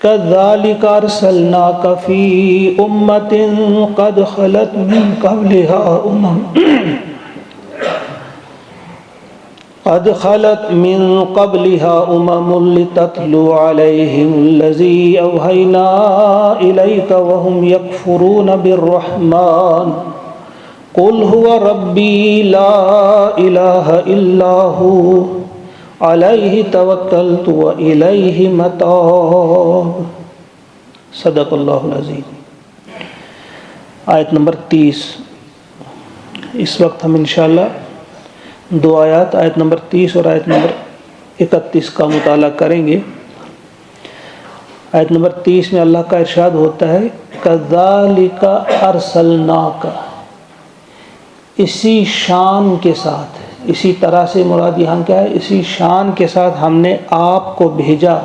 كذلك أرسلناك في أمة قد خلت من قبلها لتتلو عليهم الذي أوحينا إليك وهم يكفرون بالرحمن قل هو ربي لا إله إلا هو علیہ توکلت و الیہ متاب۔ صدق اللہ العظیم۔ آیت نمبر 30۔ اس وقت ہم انشاءاللہ دو آیات، آیت نمبر 30 اور آیت نمبر 31 کا مطالعہ کریں گے۔ آیت نمبر 30 میں اللہ کا ارشاد ہوتا ہے کذالک ارسلناک، اسی شان کے ساتھ، اسی طرح سے مراد یہاں کیا ہے، اسی شان کے ساتھ ہم نے آپ کو بھیجا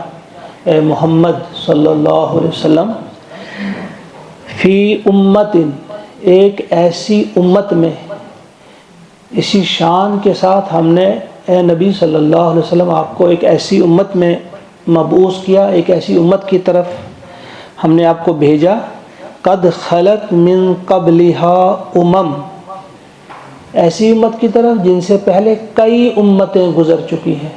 اے محمد صلی اللہ علیہ وسلم، فی امت، ایک ایسی امت میں، اسی شان کے ساتھ ہم نے اے نبی صلی اللہ علیہ وسلم آپ کو ایک ایسی امت میں مبعوث کیا، ایک ایسی امت کی طرف ہم نے آپ کو بھیجا، قد خلت من قبلها ایسی امت کی طرف جن سے پہلے کئی امتیں گزر چکی ہیں۔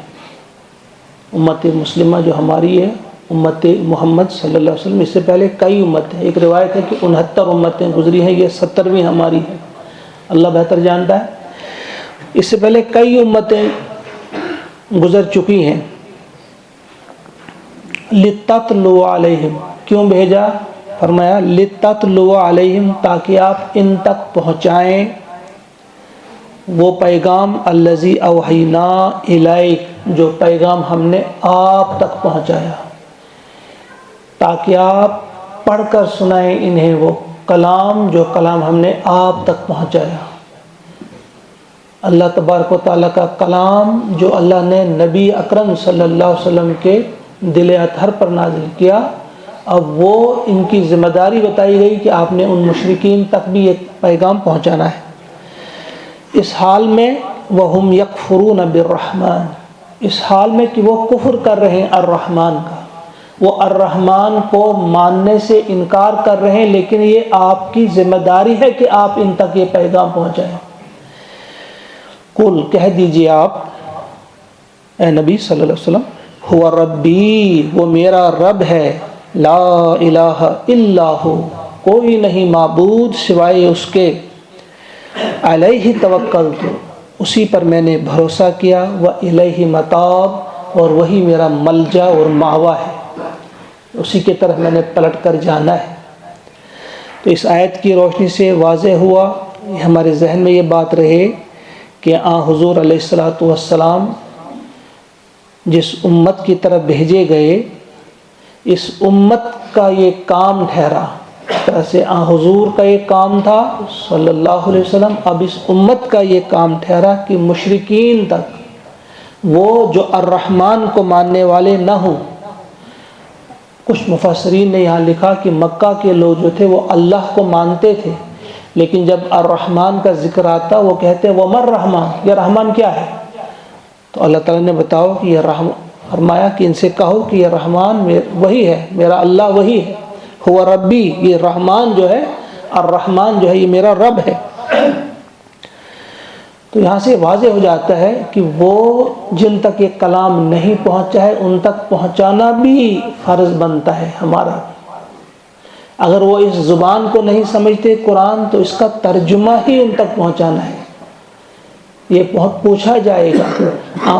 امت مسلمہ جو ہماری ہے، امت محمد صلی اللہ علیہ وسلم، اس سے پہلے کئی امتیں، ایک روایت ہے کہ 69 امتیں گزری ہیں، یہ 70ویں ہماری ہے، اللہ بہتر جانتا ہے۔ اس سے پہلے کئی امتیں گزر چکی ہیں۔ لِتَتْلُوَ عَلَيْهِمْ، کیوں بھیجا؟ فرمایا لِتَتْلُوَ عَلَيْهِمْ، تاکہ آپ ان تک پہنچائیں وہ پیغام الذی اوحینا الیک، جو پیغام ہم نے آپ تک پہنچایا، تاکہ آپ پڑھ کر سنائیں انہیں وہ کلام جو کلام ہم نے آپ تک پہنچایا۔ اللہ تبارک و تعالیٰ کا کلام جو اللہ نے نبی اکرم صلی اللہ علیہ وسلم کے دل اطہر پر نازل کیا، اب وہ ان کی ذمہ داری بتائی گئی کہ آپ نے ان مشرکین تک بھی یہ پیغام پہنچانا ہے۔ اس حال میں وَهُمْ يَكْفُرُونَ بِالرَّحْمَنِ، اس حال میں کہ وہ کفر کر رہے ہیں الرحمن کا، وہ الرحمن کو ماننے سے انکار کر رہے ہیں، لیکن یہ آپ کی ذمہ داری ہے کہ آپ ان تک یہ پیغام پہنچائیں۔ قل، کہہ دیجئے آپ اے نبی صلی اللہ علیہ وسلم، هو ربی، وہ میرا رب ہے، لا الہ الا ہو، کوئی نہیں معبود سوائے اس کے، علیہ توکلت، اسی پر میں نے بھروسہ کیا، وإلیہ متاب، اور وہی میرا ملجا اور ماوا ہے، اسی کی طرف میں نے پلٹ کر جانا ہے۔ تو اس آیت کی روشنی سے واضح ہوا، ہمارے ذہن میں یہ بات رہے کہ حضور علیہ الصلوۃ والسلام جس امت کی طرف بھیجے گئے، اس امت کا یہ کام ٹھہرا، اس طرح سے حضور کا یہ کام تھا صلی اللہ علیہ وسلم، اب اس امت کا یہ کام ٹھہرا کہ مشرکین تک، وہ جو الرحمن کو ماننے والے نہ ہوں۔ کچھ مفسرین نے یہاں لکھا کہ مکہ کے لوگ جو تھے وہ اللہ کو مانتے تھے، لیکن جب الرحمن کا ذکر آتا وہ کہتے وَمَا الرحمن، یہ رحمان کیا ہے؟ تو اللہ تعالیٰ نے بتاؤ کہ یہ فرمایا کہ ان سے کہو کہ یہ رحمان وہی ہے، میرا اللہ وہی ہے، ہوا ربی، یہ رحمان جو ہے، الرحمن جو ہے یہ میرا رب ہے۔ تو یہاں سے واضح ہو جاتا ہے کہ وہ جن تک یہ کلام نہیں پہنچا ہے ان تک پہنچانا بھی فرض بنتا ہے ہمارا۔ اگر وہ اس زبان کو نہیں سمجھتے قرآن، تو اس کا ترجمہ ہی ان تک پہنچانا ہے۔ یہ بہت پوچھا جائے گا،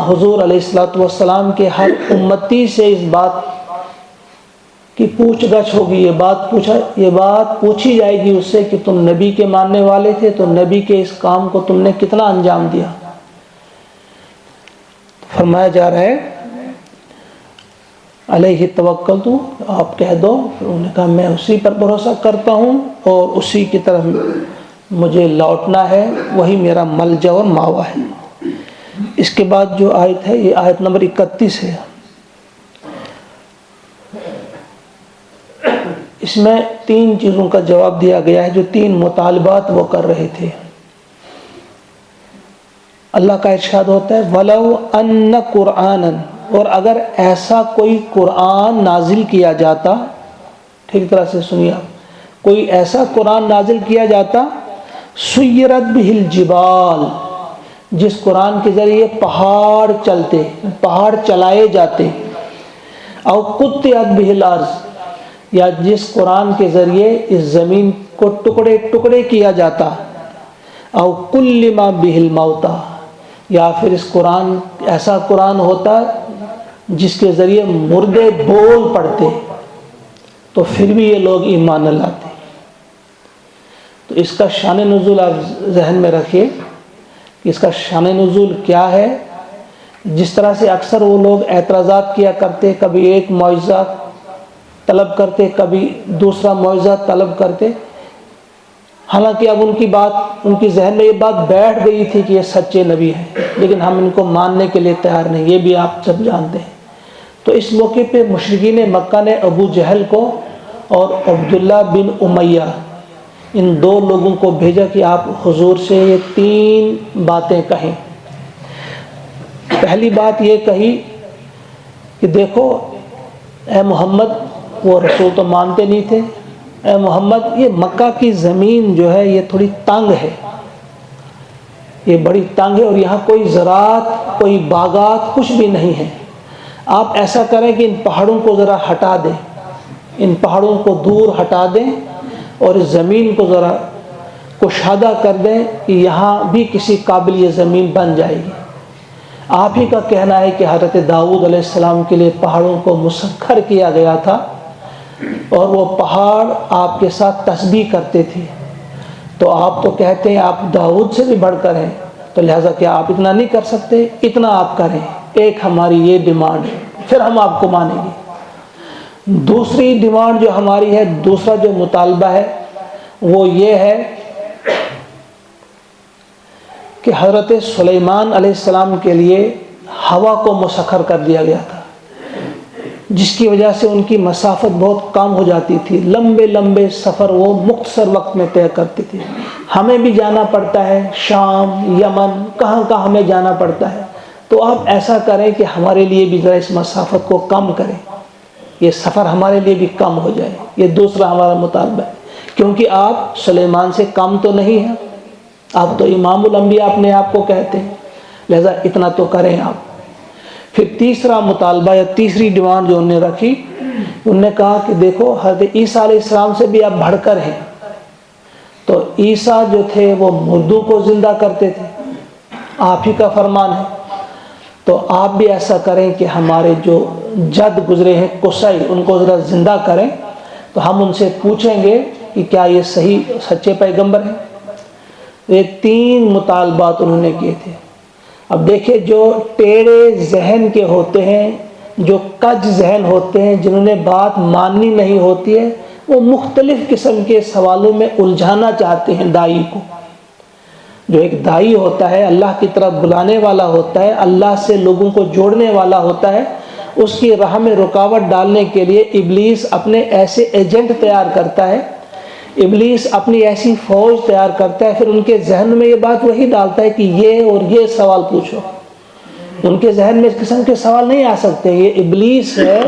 حضور علیہ الصلوۃ والسلام کے ہر امتی سے اس بات کی پوچھ گچھ ہوگی، یہ بات پوچھی جائے گی اس سے کہ تم نبی کے ماننے والے تھے، تو نبی کے اس کام کو تم نے کتنا انجام دیا۔ فرمایا جا رہا ہے علیہ توکلت، آپ کہہ دو، انہوں نے کہا میں اسی پر بھروسہ کرتا ہوں اور اسی کی طرف مجھے لوٹنا ہے، وہی میرا ملجا اور ماوا ہے۔ اس کے بعد جو آیت ہے یہ آیت نمبر 31 ہے۔ اس میں 3 چیزوں کا جواب دیا گیا ہے، جو 3 مطالبات وہ کر رہے تھے۔ اللہ کا ارشاد ہوتا ہے وَلَوْ أَنَّ قُرْآنًا، اور اگر ایسا کوئی قرآن نازل کیا جاتا، ٹھیک طرح سے سنیے آپ، کوئی ایسا قرآن نازل کیا جاتا سیرت بہ الجبال، جس قرآن کے ذریعے پہاڑ چلتے، پہاڑ چلائے جاتے، او قطعت بہ الارض، یا جس قرآن کے ذریعے اس زمین کو ٹکڑے ٹکڑے کیا جاتا، او کلم بہ الموتى، یا پھر اس قرآن ایسا قرآن ہوتا جس کے ذریعے مردے بول پڑتے، تو پھر بھی یہ لوگ ایمان نہ لاتے۔ تو اس کا شان نزول آپ ذہن میں رکھیے کہ اس کا شان نزول کیا ہے۔ جس طرح سے اکثر وہ لوگ اعتراضات کیا کرتے، کبھی ایک معجزہ طلب کرتے، کبھی دوسرا معجزہ طلب کرتے، حالانکہ اب ان کی بات، ان کی ذہن میں یہ بات بیٹھ گئی تھی کہ یہ سچے نبی ہیں، لیکن ہم ان کو ماننے کے لیے تیار نہیں، یہ بھی آپ سب جانتے ہیں۔ تو اس موقع پہ مشرکین مکہ نے ابو جہل کو اور عبداللہ بن امیہ، ان دو لوگوں کو بھیجا کہ آپ حضور سے یہ 3 باتیں کہیں۔ پہلی بات یہ کہی کہ دیکھو اے محمد، وہ رسول تو مانتے نہیں تھے، اے محمد یہ مکہ کی زمین جو ہے یہ تھوڑی تنگ ہے، یہ بڑی تنگ ہے، اور یہاں کوئی زراعت، کوئی باغات کچھ بھی نہیں ہے۔ آپ ایسا کریں کہ ان پہاڑوں کو ذرا ہٹا دیں، ان پہاڑوں کو دور ہٹا دیں، اور اس زمین کو ذرا کشادہ کر دیں کہ یہاں بھی کسی قابل یہ زمین بن جائے گی۔ آپ ہی کا کہنا ہے کہ حضرت داؤد علیہ السلام کے لیے پہاڑوں کو مسخر کیا گیا تھا، اور وہ پہاڑ آپ کے ساتھ تسبیح کرتے تھے، تو آپ تو کہتے ہیں آپ داؤد سے بھی بڑھ کر ہیں، تو لہٰذا کیا آپ اتنا نہیں کر سکتے؟ اتنا آپ کریں، ایک ہماری یہ ڈیمانڈ ہے، پھر ہم آپ کو مانیں گے۔ دوسری ڈیمانڈ جو ہماری ہے، دوسرا جو مطالبہ ہے وہ یہ ہے کہ حضرت سلیمان علیہ السلام کے لیے ہوا کو مسخر کر دیا گیا تھا، جس کی وجہ سے ان کی مسافت بہت کم ہو جاتی تھی، لمبے لمبے سفر وہ مختصر وقت میں طے کرتے تھے۔ ہمیں بھی جانا پڑتا ہے شام، یمن، کہاں کہاں ہمیں جانا پڑتا ہے، تو آپ ایسا کریں کہ ہمارے لیے بھی ذرا اس مسافت کو کم کریں، یہ سفر ہمارے لیے بھی کم ہو جائے۔ یہ دوسرا ہمارا مطالبہ ہے، کیونکہ آپ سلیمان سے کم تو نہیں ہیں، آپ تو امام الانبیاء اپنے آپ کو کہتے ہیں، لہذا اتنا تو کریں آپ۔ پھر تیسرا مطالبہ یا تیسری ڈیمانڈ جو انہوں نے رکھی، انہوں نے کہا کہ دیکھو حضرت عیسیٰ علیہ السلام سے بھی آپ بڑھ کر ہیں، تو عیسیٰ جو تھے وہ مردوں کو زندہ کرتے تھے، آپ ہی کا فرمان ہے، تو آپ بھی ایسا کریں کہ ہمارے جو جد گزرے ہیں قصی، ان کو ذرا زندہ کریں، تو ہم ان سے پوچھیں گے کہ کیا یہ صحیح سچے پیغمبر ہیں۔ یہ 3 مطالبات انہوں نے کیے تھے۔ اب دیکھیں جو ٹیڑے ذہن کے ہوتے ہیں، جو کج ذہن ہوتے ہیں، جنہوں نے بات ماننی نہیں ہوتی ہے، وہ مختلف قسم کے سوالوں میں الجھانا چاہتے ہیں دائی کو۔ جو ایک دائی ہوتا ہے، اللہ کی طرف بلانے والا ہوتا ہے، اللہ سے لوگوں کو جوڑنے والا ہوتا ہے، اس کی راہ میں رکاوٹ ڈالنے کے لیے ابلیس اپنے ایسے ایجنٹ تیار کرتا ہے، ابلیس اپنی ایسی فوج تیار کرتا ہے، پھر ان کے ذہن میں یہ بات وہی ڈالتا ہے کہ یہ اور یہ سوال پوچھو۔ ان کے ذہن میں اس قسم کے سوال نہیں آ سکتے، یہ ابلیس ہے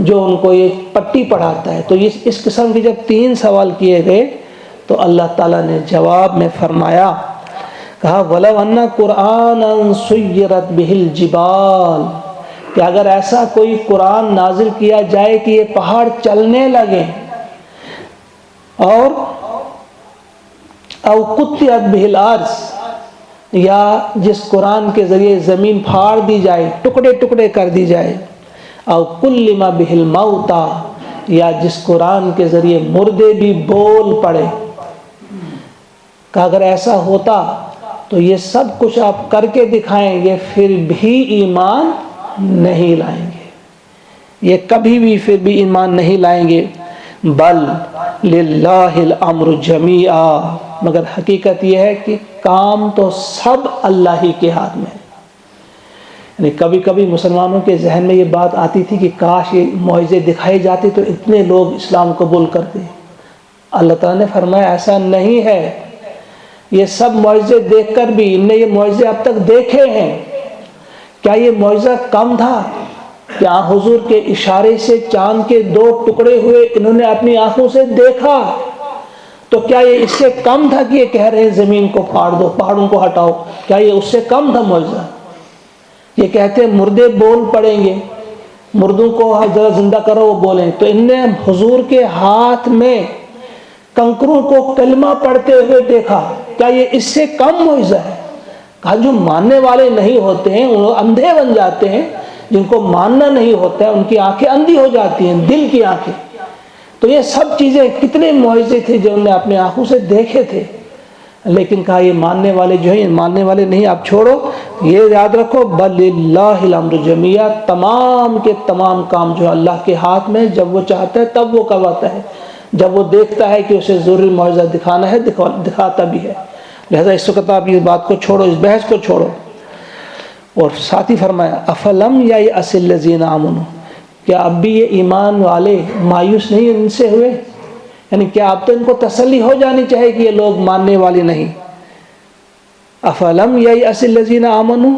جو ان کو یہ پٹی پڑھاتا ہے۔ تو اس قسم کے جب 3 سوال کیے گئے تو اللہ تعالیٰ نے جواب میں فرمایا، کہا وَلَوْ أَنَّ قُرْآنًا سُيِّرَتْ بِهِ الْجِبَالُ، کہ اگر ایسا کوئی قرآن نازل کیا جائے کہ یہ پہاڑ چلنے لگے، اور او قطعت بہ الارض، یا جس قرآن کے ذریعے زمین پھاڑ دی جائے، ٹکڑے ٹکڑے کر دی جائے، او کلم بہ الموتى، یا جس قرآن کے ذریعے مردے بھی بول پڑے، کہ اگر ایسا ہوتا تو یہ سب کچھ آپ کر کے دکھائیں گے، پھر بھی ایمان نہیں لائیں گے، یہ کبھی بھی پھر بھی ایمان نہیں لائیں گے۔ بل للہ الامر جمیعا، مگر حقیقت یہ ہے کہ کام تو سب اللہ ہی کے ہاتھ میں ہے۔ یعنی کبھی کبھی مسلمانوں کے ذہن میں یہ بات آتی تھی کہ کاش یہ معجزے دکھائے جاتے تو اتنے لوگ اسلام قبول کرتے۔ اللہ تعالیٰ نے فرمایا ایسا نہیں ہے، یہ سب معجزے دیکھ کر بھی، ان نے یہ معجزے اب تک دیکھے ہیں، کیا یہ معجزہ کم تھا؟ کہ حضور کے اشارے سے چاند کے 2 ٹکڑے ہوئے، انہوں نے اپنی آنکھوں سے دیکھا، تو کیا یہ اس سے کم تھا کہ یہ کہہ رہے ہیں زمین کو پھاڑ دو، پہاڑوں کو ہٹاؤ؟ کیا یہ اس سے کم تھا معجزہ؟ یہ کہتے ہیں مردے بول پڑیں گے، مردوں کو ذرا زندہ کرو وہ بولیں، تو ان نے حضور کے ہاتھ میں کنکروں کو کلمہ پڑھتے ہوئے دیکھا، کیا یہ اس سے کم معجزہ ہے؟ کہا جو ماننے والے نہیں ہوتے ہیں وہ اندھے بن جاتے ہیں، جن کو ماننا نہیں ہوتا ہے ان کی آنکھیں اندھی ہو جاتی ہیں، دل کی آنکھیں۔ تو یہ سب چیزیں کتنے معجزے تھے جو انہوں نے اپنے آنکھوں سے دیکھے تھے، لیکن کہا یہ ماننے والے جو ہیں، ماننے والے نہیں، آپ چھوڑو۔ یہ یاد رکھو بَلِلَّهِ الْأَمْرُ جَمِيعًا، تمام کے تمام کام جو اللہ کے ہاتھ میں، جب وہ چاہتا ہے تب وہ کرواتا ہے، جب وہ دیکھتا ہے کہ اسے ضروری معجزہ دکھانا ہے دکھاتا بھی ہے۔ لہذا اس وقت آپ اس بات کو چھوڑو، اس بحث کو چھوڑو۔ اور ساتھ ہی فرمایا افلم یَیْأَسِ الَّذِينَ آمَنُوا، کیا اب بھی یہ ایمان والے مایوس نہیں ان سے ہوئے؟ یعنی کیا اب تو ان کو تسلی ہو جانی چاہیے کہ یہ لوگ ماننے والے نہیں۔ افلم یَیْأَسِ الَّذِينَ آمَنُوا،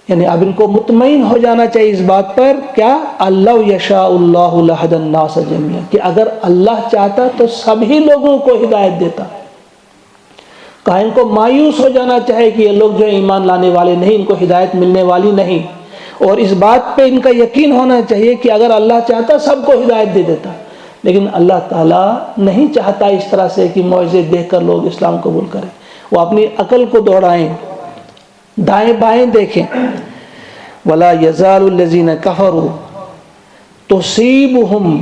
یعنی اب ان کو مطمئن ہو جانا چاہیے اس بات پر، کیا اللہ یشاء اللہ لہدی الناس جميعا، کہ اگر اللہ چاہتا تو سبھی لوگوں کو ہدایت دیتا۔ کہا ان کو مایوس ہو جانا چاہے کہ یہ لوگ جو ایمان لانے والے نہیں، ان کو ہدایت ملنے والی نہیں، اور اس بات پہ ان کا یقین ہونا چاہیے کہ اگر اللہ چاہتا سب کو ہدایت دے دیتا، لیکن اللہ تعالیٰ نہیں چاہتا اس طرح سے کہ معجزے دیکھ کر لوگ اسلام قبول کریں۔ وہ اپنی عقل کو دوڑائیں، دائیں بائیں دیکھیں۔ وَلَا يَزَالُ الَّذِينَ كَفَرُوا تُصِيبُهُمْ،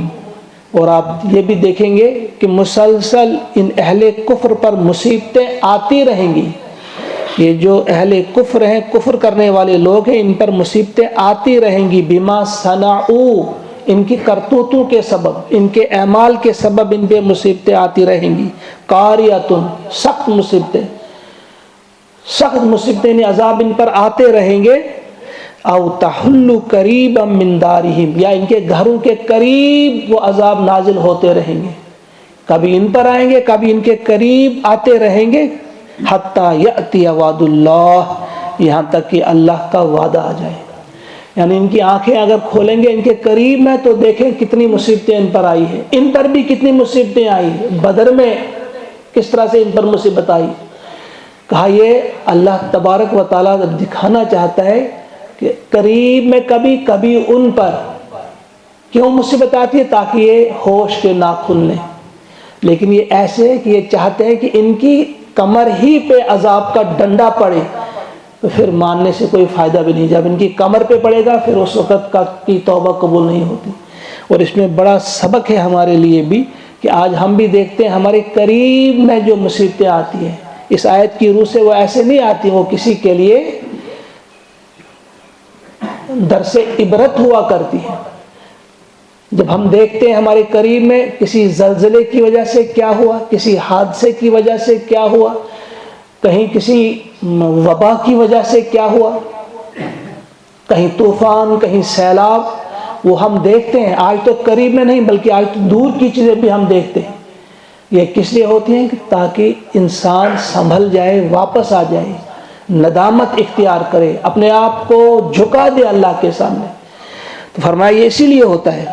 اور آپ یہ بھی دیکھیں گے کہ مسلسل ان اہل کفر پر مصیبتیں آتی رہیں گی۔ یہ جو اہل کفر ہیں، کفر کرنے والے لوگ ہیں، ان پر مصیبتیں آتی رہیں گی، بما صنعوا، ان کی کرتوتوں کے سبب، ان کے اعمال کے سبب ان پہ مصیبتیں آتی رہیں گی۔ قاریۃ، سخت مصیبتیں، سخت مصیبتیں، یعنی عذاب ان پر آتے رہیں گے۔ او تحل قریبا من دارہم، یا ان کے گھروں کے قریب وہ عذاب نازل ہوتے رہیں گے، کبھی ان پر آئیں گے کبھی ان کے قریب آتے رہیں گے، حتی یأتی وعد اللہ، یہاں تک کہ اللہ کا وعدہ آ جائے۔ یعنی ان کی آنکھیں اگر کھولیں گے ان کے قریب میں تو دیکھیں کتنی مصیبتیں ان پر آئی ہیں، ان پر بھی کتنی مصیبتیں آئی ہیں، بدر میں کس طرح سے ان پر مصیبت آئی۔ کہا یہ اللہ تبارک و تعالیٰ دکھانا چاہتا ہے کہ قریب میں کبھی کبھی ان پر کیوں مصیبت آتی ہے، تاکہ یہ ہوش کے ناخن لیں، لیکن یہ ایسے ہے کہ یہ چاہتے ہیں کہ ان کی کمر ہی پہ عذاب کا ڈنڈا پڑے، تو پھر ماننے سے کوئی فائدہ بھی نہیں۔ جب ان کی کمر پہ پڑے گا پھر اس وقت کی توبہ قبول نہیں ہوتی۔ اور اس میں بڑا سبق ہے ہمارے لیے بھی کہ آج ہم بھی دیکھتے ہیں ہمارے قریب میں جو مصیبتیں آتی ہیں، اس آیت کی روح سے وہ ایسے نہیں آتی، وہ کسی کے لیے درس عبرت ہوا کرتی ہے۔ جب ہم دیکھتے ہیں ہمارے قریب میں کسی زلزلے کی وجہ سے کیا ہوا، کسی حادثے کی وجہ سے کیا ہوا، کہیں کسی وبا کی وجہ سے کیا ہوا، کہیں طوفان، کہیں سیلاب، وہ ہم دیکھتے ہیں۔ آج تو قریب میں نہیں بلکہ آج تو دور کی چیزیں بھی ہم دیکھتے ہیں۔ یہ کس لیے ہوتی ہیں؟ کہ تاکہ انسان سنبھل جائے، واپس آ جائے، ندامت اختیار کرے، اپنے آپ کو جھکا دے اللہ کے سامنے۔ تو فرمایا یہ اسی لیے ہوتا ہے،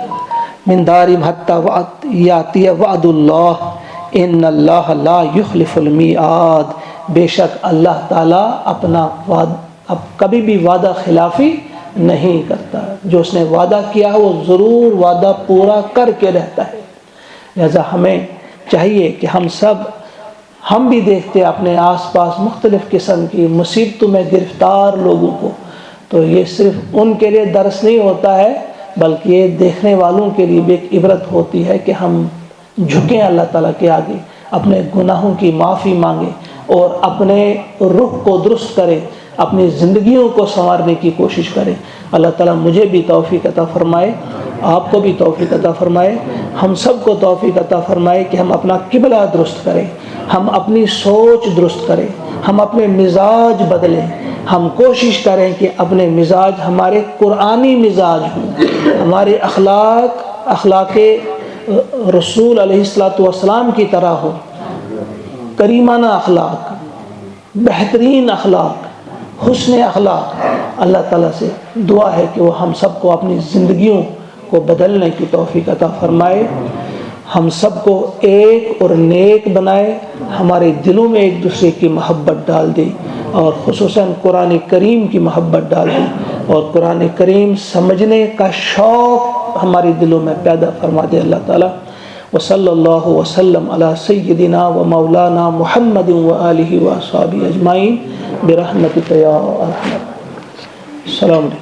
من دارہم حتی یاتی وعد اللہ ان اللہ لا یخلف المیعاد، بے شک اللہ تعالیٰ اپنا اب کبھی بھی وعدہ خلافی نہیں کرتا، جو اس نے وعدہ کیا ہے وہ ضرور وعدہ پورا کر کے رہتا ہے۔ لہذا ہمیں چاہیے کہ ہم بھی دیکھتے ہیں اپنے آس پاس مختلف قسم کی مصیبتوں میں گرفتار لوگوں کو، تو یہ صرف ان کے لیے درس نہیں ہوتا ہے بلکہ یہ دیکھنے والوں کے لیے بھی ایک عبرت ہوتی ہے کہ ہم جھکیں اللہ تعالیٰ کے آگے، اپنے گناہوں کی معافی مانگیں اور اپنے رخ کو درست کریں، اپنی زندگیوں کو سنوارنے کی کوشش کریں۔ اللہ تعالیٰ مجھے بھی توفیق عطا فرمائے، آپ کو بھی توفیق عطا فرمائے، ہم سب کو توفیق عطا فرمائے کہ ہم اپنا قبلہ درست کریں، ہم اپنی سوچ درست کریں، ہم اپنے مزاج بدلیں، ہم کوشش کریں کہ اپنے مزاج ہمارے قرآنی مزاج ہوں، ہمارے اخلاق رسول علیہ السلام کی طرح ہو، کریمانہ اخلاق، بہترین اخلاق، حسن اخلاق. اللہ تعالیٰ سے دعا ہے کہ وہ ہم سب کو اپنی زندگیوں کو بدلنے کی توفیق عطا فرمائے، ہم سب کو ایک اور نیک بنائے، ہمارے دلوں میں ایک دوسرے کی محبت ڈال دے، اور خصوصاً قرآن کریم کی محبت ڈال دے، اور قرآن کریم سمجھنے کا شوق ہمارے دلوں میں پیدا فرما دے اللہ تعالیٰ. وصلی اللہ وسلم علی سیدنا و مولانا محمد و آلہ و اصحابہ اجمعین برحمتک یا ارحم. السلام علیکم.